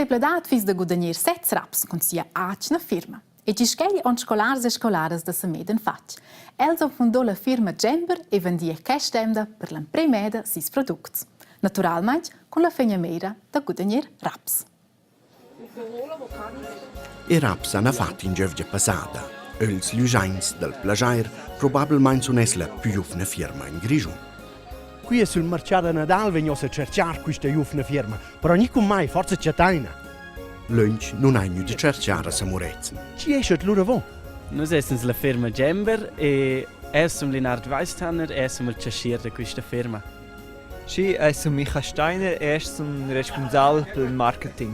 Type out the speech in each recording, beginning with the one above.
depledat fis de guadagner 7 raps con sia acna firma. E ci scegli on scolars e scolares da Sameden fatg. Els han fundò la firma Gember e vendia castemda per l'impremeda sis products. Naturalmein con la fegnamera da guadagner raps. I raps hanno fatto in giovgia passata. Els lujains del Plagiair probabilmente sono la più giovane firma in Grigion. Qui sul mercato a Nadal vengo a cercare questa giovane firma, però non con mai, forse c'è taina. Lunch non hai niente di cercare a Samurezzen. Ci esce loro vo? Noi siamo la firma Gember e siamo Leonard Weisstanner e siamo il cashier di questa firma. Sì, sono Micha Steiner e sono responsabile per il marketing.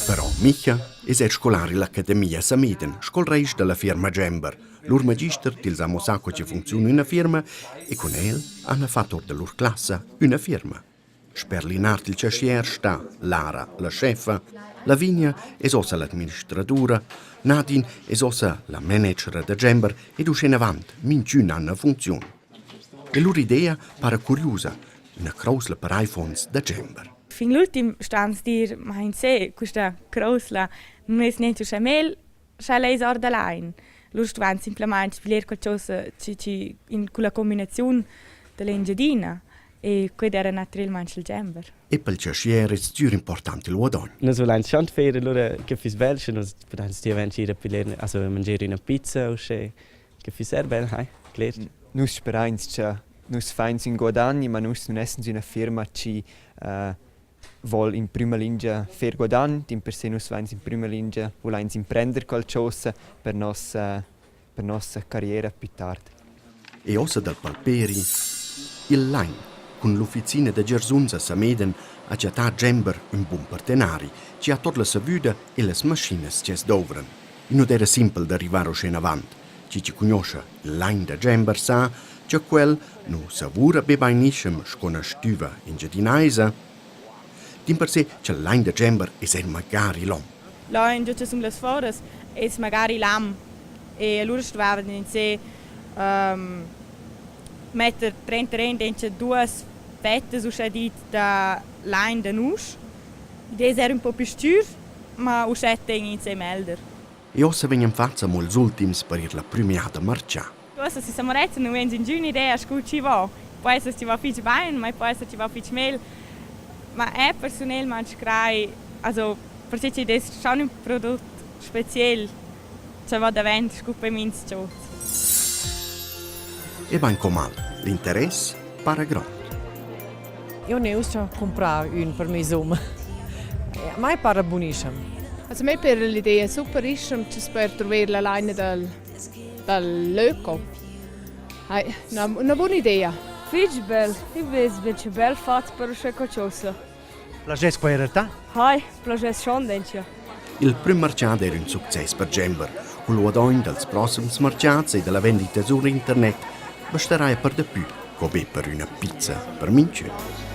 Però Micha è scolare all'Accademia Sameden, scolreis della firma Gember. Lur magister tils amo sacco ci funziona una firma e con el hanno fatto della lur classe una firma. Sperlinart il cashier sta Lara, la chefa, Lavinia è ossa l'amministratura, Nadine è ossa la manager da Gember ed uscena avanti, minch'un anno funziona. E lur idea pare curiosa, una crousla per iPhones da Gember. Fin l'ultim stans dir, ma in sé, questa crousla non è niente c'è mail, c'è lei sorda line. Lur stuvan simplement spiler qualcosa con la combinazione dell'engedina. E questo era naturalmente il Gember. E per il cashier è più importante il guadagno. Noi vogliamo sempre fare allora che fis belge, noi possiamo dire pilerne, also mangiare una pizza o che fis bene, hai, klart. Noi speriamo che noi fanno in guadagni, ma noi non essendo una firma che vuole in prima linea fare guadagni, in per sé noi fanno in prima linea vogliamo imprendere qualcosa per nostra carriera più tardi. E ossa dal Palperi, il line. Con l'officina de Gersons a Sameden ha già Gember un buon partenari, ci ha tot la savuda e le macchine che es dovran. Non era semplice d'arrivare a scena avanti. Ci conosce il line de Gember sa che quel non savura bebainiscem scona stuva in giardinaisa. Din per sé che il line de Gember è magari l'om. Line già sono le sfore, è magari l'am. E loro stavano in sé mettere 30 rende due fette uscite da line da nus. Des era un po' più stur, ma uscite in sé melder. E ossa vengono fatta molti ultimi per la premiata marcia. Cosa si siamo retti, non vengono giù un'idea, scu ci va. Può essere ci va più bene, ma può essere ci va più meglio. Ma è personalmente crei, also perché c'è schon un prodotto speciale, che va davanti, scu per me ciò. E ben comal, l'interesse pare grande. Io ne ho comprato un per me zoom. A me pare buonissimo. Also mir per l'idea super ist und ci per trovare la line dall'Öko. Una buona idea. Fič bel, I več bel fat per še qualcosa. Plages qua in realtà? Hai, plages schon dencio. Il primo mercato era un successo per Gember. Con il guadagno dei prossimi mercati e della vendita su internet basterà per di più, come per una pizza per mince.